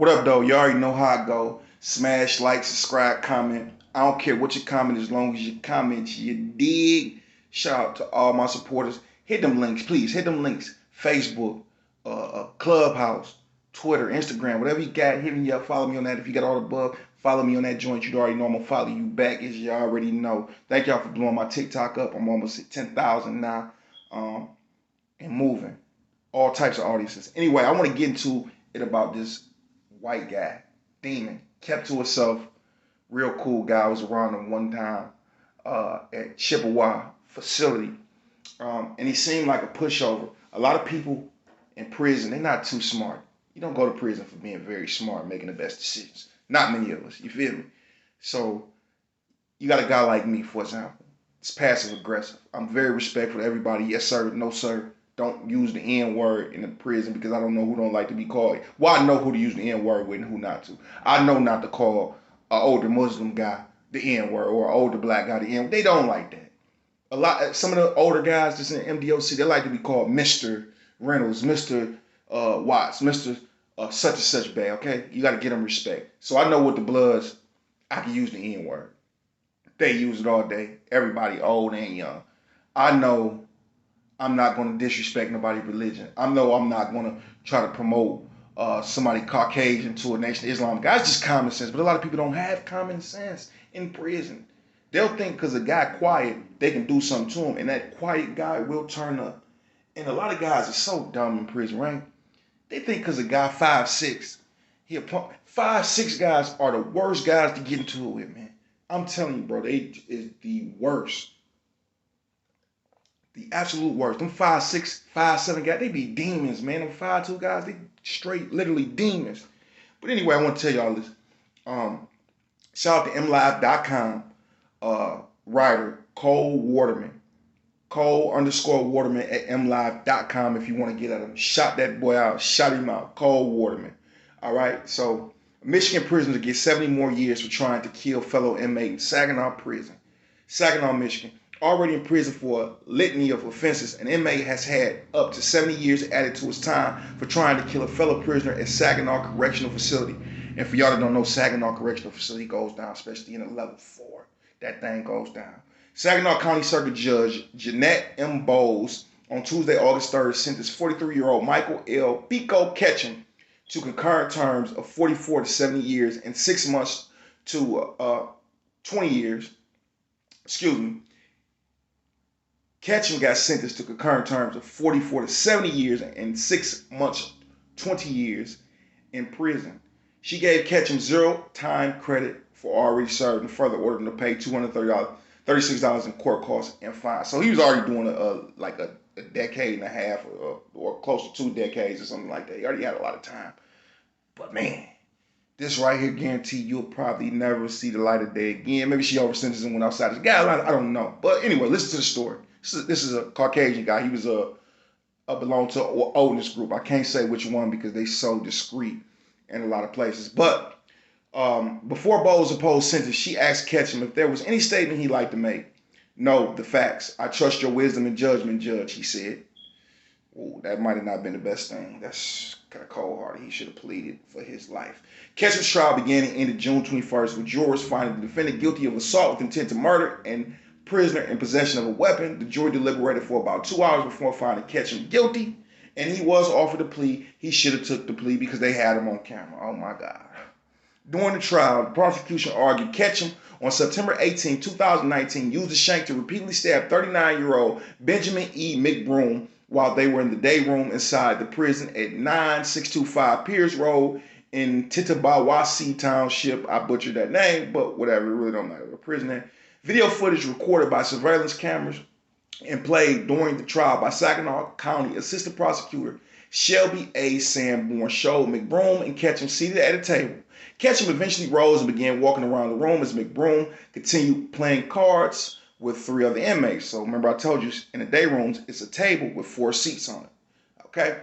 What up, though? You already know how I go. Smash, like, subscribe, comment. I don't care what your comment as long as you comment. You dig? Shout out to all my supporters. Hit them links, please. Hit them links. Facebook, Clubhouse, Twitter, Instagram, whatever you got, hit me up. Follow me on that. If you got all the above, follow me on that joint. You already know I'm going to follow you back, as you already know. Thank y'all for blowing my TikTok up. I'm almost at 10,000 now and moving. All types of audiences. Anyway, I want to get into it about this white guy, demon, kept to himself, real cool guy. I was around him one time at Chippewa facility, and he seemed like a pushover. A lot of people in prison, they're not too smart. You don't go to prison for being very smart, making the best decisions. Not many of us, you feel me? So you got a guy like me, for example. It's passive aggressive. I'm very respectful to everybody. Yes, sir. No, sir. Don't use the N word in the prison because I don't know who don't like to be called. Well, I know who to use the N word with and who not to. I know not to call an older Muslim guy the N word or an older black guy the N word. They don't like that. Some of the older guys that's in MDOC, they like to be called Mr. Reynolds, Mr. Watts, Mr. Such and such bad. Okay, you got to get them respect. So I know with the Bloods, I can use the N word. They use it all day. Everybody, old and young. I know I'm not going to disrespect nobody's religion. I know I'm not going to try to promote somebody Caucasian to a Nation of Islam. Guys, just common sense. But a lot of people don't have common sense in prison. They'll think because a guy quiet, they can do something to him, and that quiet guy will turn up. And a lot of guys are so dumb in prison, right? They think because a guy 5'6", he a punk. 5'6" guys are the worst guys to get into it with, man. I'm telling you, bro, they is the worst. The absolute worst. Them 5'6", 5'7" guys, they be demons, man. Them 5'2" guys, they straight, literally demons. But anyway, I want to tell y'all this. Shout out to mlive.com writer Cole Waterman. Cole_Waterman at mlive.com if you want to get at him. Shout that boy out. Shout him out. Cole Waterman. All right. So Michigan prisoners get 70 more years for trying to kill fellow inmate in Saginaw Prison. Saginaw, Michigan. Already in prison for a litany of offenses, an inmate has had up to 70 years added to his time for trying to kill a fellow prisoner at Saginaw Correctional Facility. And for y'all that don't know, Saginaw Correctional Facility goes down, especially in a level 4. That thing goes down. Saginaw County Circuit Judge Jeanette M. Bowles on Tuesday, August 3rd, sentenced 43-year-old Michael L. Pico Ketchum to concurrent terms of 44 to 70 years and 6 months to 20 years. Excuse me. Ketchum got sentenced to concurrent terms of 44 to 70 years and 6 months, 20 years in prison. She gave Ketchum 0 time credit for already served and further ordered him to pay $236 in court costs and fines. So he was already doing a decade and a half or close to 2 decades or something like that. He already had a lot of time. But man, this right here guarantee you'll probably never see the light of day again. Maybe she over-sentenced him, went outside his guidelines. I don't know. But anyway, listen to the story. This is a Caucasian guy. He was belonged to an oldness group. I can't say which one because they so discreet in a lot of places. But before Bowles opposed sentence, she asked Ketchum if there was any statement he'd like to make. No, the facts. I trust your wisdom and judgment, Judge, he said. Ooh, that might have not been the best thing. That's kind of cold-hearted. He should have pleaded for his life. Ketchum's trial began and ended June 21st with jurors finding the defendant guilty of assault with intent to murder and prisoner in possession of a weapon. The jury deliberated for about 2 hours before finding Ketchum guilty, and he was offered a plea. He should have took the plea because they had him on camera. Oh, my God. During the trial, the prosecution argued Ketchum on September 18, 2019, used a shank to repeatedly stab 39-year-old Benjamin E. McBroom while they were in the day room inside the prison at 9625 Pierce Road in Titabawasi Township. I butchered that name, but whatever, it really don't matter. The prison there. Video footage recorded by surveillance cameras and played during the trial by Saginaw County Assistant Prosecutor Shelby A. Sanborn showed McBroom and Ketchum seated at a table. Ketchum eventually rose and began walking around the room as McBroom continued playing cards with 3 other inmates. So remember I told you in the day rooms, it's a table with 4 seats on it. Okay?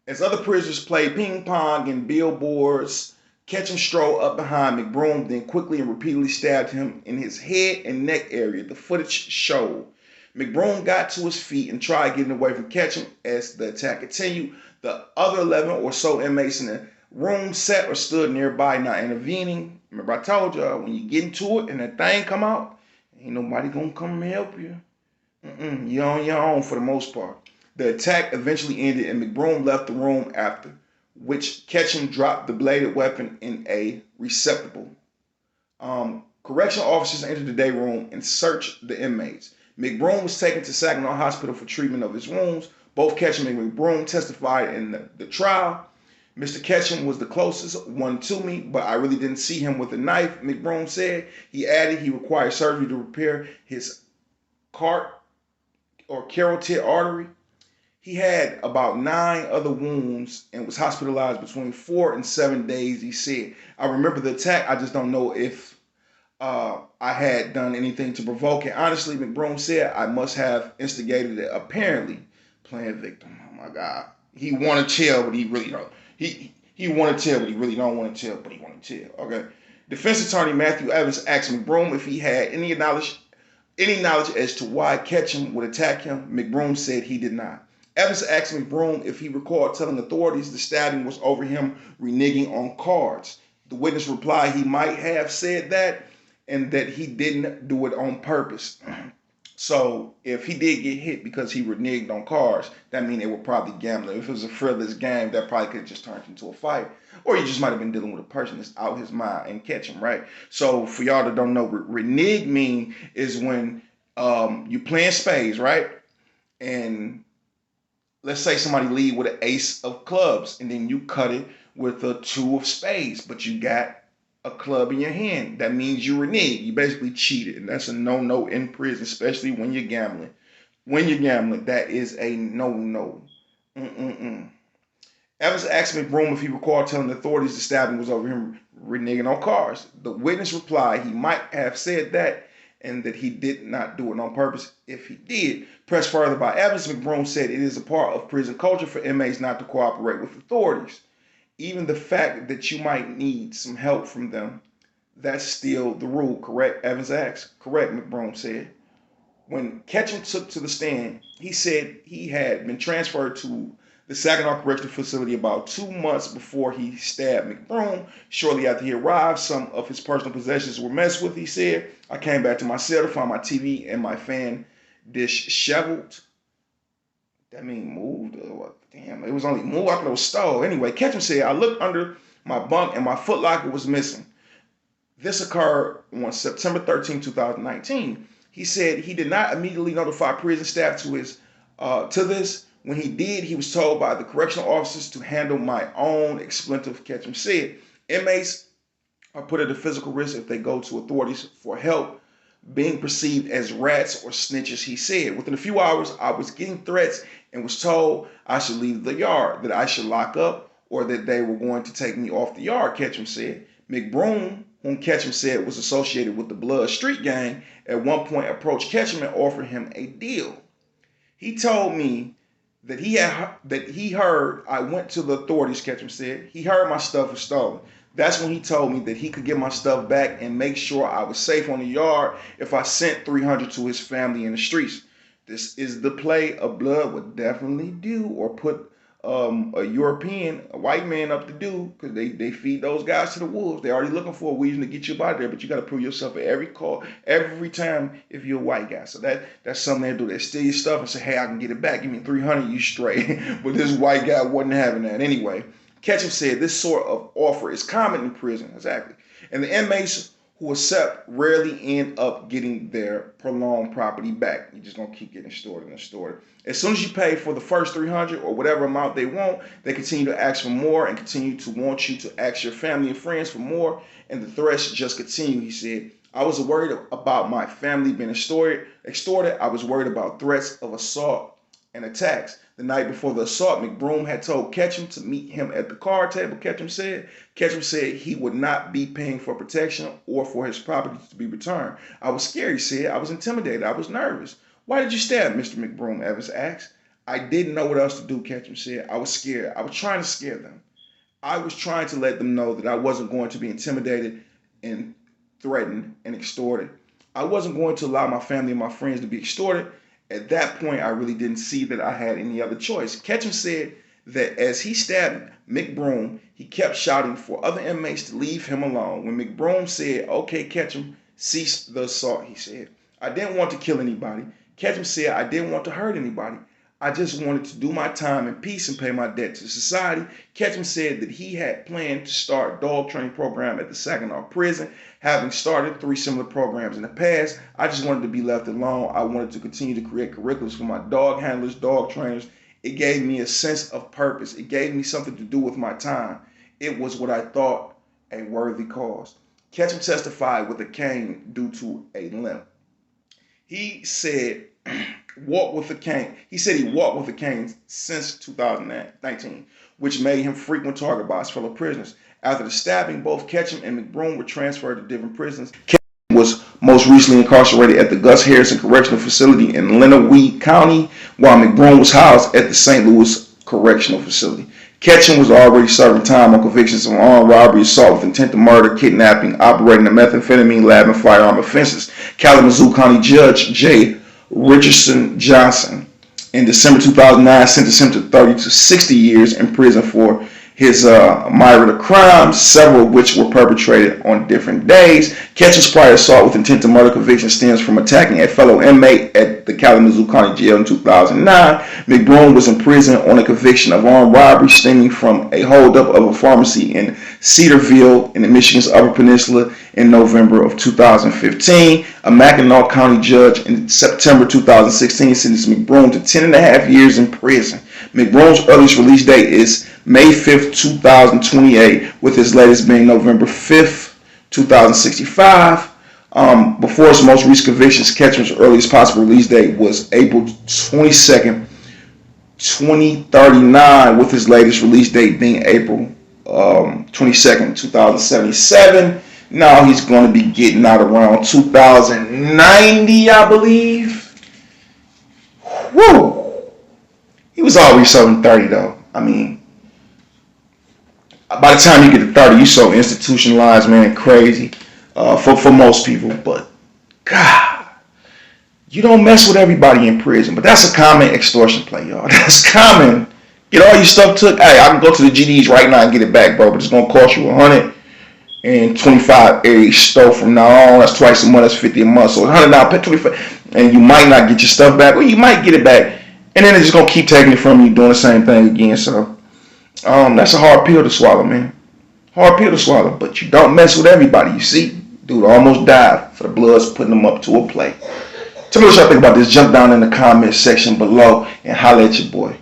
As other prisoners played ping pong and billboards, Ketchum strolled up behind McBroom, then quickly and repeatedly stabbed him in his head and neck area. The footage showed. McBroom got to his feet and tried getting away from Ketchum as the attack continued. The other 11 or so inmates in the room sat or stood nearby, not intervening. Remember, I told y'all when you get into it and that thing come out, ain't nobody gonna come and help you. You're on your own for the most part. The attack eventually ended, and McBroom left the room after, which Ketchum dropped the bladed weapon in a receptacle. Correctional officers entered the day room and searched the inmates. McBroom was taken to Saginaw Hospital for treatment of his wounds. Both Ketchum and McBroom testified in the trial. Mr. Ketchum was the closest one to me, but I really didn't see him with a knife, McBroom said. He added he required surgery to repair his carotid artery. He had about 9 other wounds and was hospitalized between 4 and 7 days, he said. I remember the attack. I just don't know if I had done anything to provoke it. Honestly, McBroom said I must have instigated it, apparently playing victim. Oh, my God. He want to tell, but he really don't. He want to tell, but he really don't want to tell, but he want to tell. Okay. Defense attorney Matthew Evans asked McBroom if he had any knowledge as to why Ketchum would attack him. McBroom said he did not. Evans asked McBroom if he recalled telling authorities the stabbing was over him reneging on cards. The witness replied he might have said that and that he didn't do it on purpose. So if he did get hit because he reneged on cards, that means they were probably gambling. If it was a frivolous game, that probably could have just turned into a fight. Or he just might have been dealing with a person that's out his mind and catch him, right? So for y'all that don't know, renege mean is when you playing spades, right? And let's say somebody lead with an ace of clubs, and then you cut it with a 2 of spades, but you got a club in your hand. That means you renege. You basically cheated, and that's a no-no in prison, especially when you're gambling. When you're gambling, that is a no-no. Evans asked McBroom if he recalled telling the authorities the stabbing was over him reneging on cars. The witness replied he might have said that and that he did not do it on purpose. If he did, pressed further by Evans, McBroom said it is a part of prison culture for inmates not to cooperate with authorities. Even the fact that you might need some help from them, that's still the rule, correct? Evans asked. Correct, McBroom said. When Ketchum took to the stand, he said he had been transferred to the Saginaw Correctional Facility about 2 months before he stabbed McBroom. Shortly after he arrived, some of his personal possessions were messed with, he said. I came back to my cell to find my TV and my fan disheveled. That mean moved? Damn, it was only moved. I thought it was stole. Anyway, Ketchum said, I looked under my bunk and my footlocker was missing. This occurred on September 13, 2019. He said he did not immediately notify prison staff to this. When he did, he was told by the correctional officers to handle my own expletive, Ketchum said. Inmates are put at a physical risk if they go to authorities for help, being perceived as rats or snitches, he said. Within a few hours, I was getting threats and was told I should leave the yard, that I should lock up, or that they were going to take me off the yard, Ketchum said. McBroom, whom Ketchum said was associated with the Blood Street Gang, at one point approached Ketchum and offered him a deal. He told me that he heard I went to the authorities, Ketchum said. He heard my stuff was stolen. That's when he told me that he could get my stuff back and make sure I was safe on the yard if I sent $300 to his family in the streets. This is the play a blood would definitely do, or put a European, a white man up to do, because they feed those guys to the wolves. They're already looking for a reason to get you out there, but you got to prove yourself at every call, every time if you're a white guy. So that's something they do. They steal your stuff and say, hey, I can get it back. Give me $300, you straight. But this white guy wasn't having that. Anyway, Ketchum said this sort of offer is common in prison, exactly. And the inmates who accept rarely end up getting their prolonged property back. You're just going to keep getting stored and stored. As soon as you pay for the first $300 or whatever amount they want, they continue to ask for more and continue to want you to ask your family and friends for more, and the threats just continue, he said. I was worried about my family being extorted. I was worried about threats of assault and attacks. The night before the assault, McBroom had told Ketchum to meet him at the card table, Ketchum said. Ketchum said he would not be paying for protection or for his property to be returned. I was scared, he said. I was intimidated. I was nervous. Why did you stab Mr. McBroom, Evans asked. I didn't know what else to do, Ketchum said. I was scared. I was trying to scare them. I was trying to let them know that I wasn't going to be intimidated and threatened and extorted. I wasn't going to allow my family and my friends to be extorted. At that point, I really didn't see that I had any other choice. Ketchum said that as he stabbed McBroom, he kept shouting for other inmates to leave him alone. When McBroom said, "Okay, Ketchum, cease the assault," he said, "I didn't want to kill anybody." Ketchum said, "I didn't want to hurt anybody. I just wanted to do my time in peace and pay my debt to society." Ketchum said that he had planned to start a dog training program at the Saginaw prison, having started 3 similar programs in the past. "I just wanted to be left alone. I wanted to continue to create curriculums for my dog handlers, dog trainers. It gave me a sense of purpose. It gave me something to do with my time. It was what I thought a worthy cause." Ketchum testified with a cane due to a limp. He said walked with a cane. He said he walked with a cane since 2019, which made him a frequent target by his fellow prisoners. After the stabbing, both Ketchum and McBroom were transferred to different prisons. Ketchum was most recently incarcerated at the Gus Harrison Correctional Facility in Lenawee County, while McBroom was housed at the St. Louis Correctional Facility. Ketchum was already serving time on convictions of armed robbery, assault with intent to murder, kidnapping, operating a methamphetamine lab, and firearm offenses. Kalamazoo County Judge J. Richardson Johnson in December 2009 sentenced him to 30 to 60 years in prison for his myriad of crimes, several of which were perpetrated on different days. Ketchum's prior assault with intent to murder conviction stems from attacking a fellow inmate at the Kalamazoo County Jail in 2009. McBroom was in prison on a conviction of armed robbery stemming from a holdup of a pharmacy in Cedarville in the Michigan's Upper Peninsula in November of 2015. A Mackinac County judge in September 2016 sentenced McBroom to 10.5 years in prison. McBroom's earliest release date is May 5th, 2028, with his latest being November 5th, 2065. Before his most recent convictions, Ketchum's earliest possible release date was April 22nd, 2039, with his latest release date being April 22nd, 2077. Now he's going to be getting out around 2090, I believe. Woo! He was always serving 30, though. I mean, by the time you get to 30, you so institutionalized, man, crazy for most people. But, God, you don't mess with everybody in prison. But that's a common extortion play, y'all. That's common. Get all your stuff took. Hey, I can go to the GDs right now and get it back, bro. But it's going to cost you $125 a store from now on. That's twice a month. That's $50 a month. So $100, pay $25, and you might not get your stuff back, or you might get it back. And then they're just going to keep taking it from you, doing the same thing again. So that's a hard pill to swallow, man. Hard pill to swallow. But you don't mess with everybody. You see, dude almost died for the Bloods putting him up to a plate. Tell me what y'all think about this. Jump down in the comment section below and holler at your boy.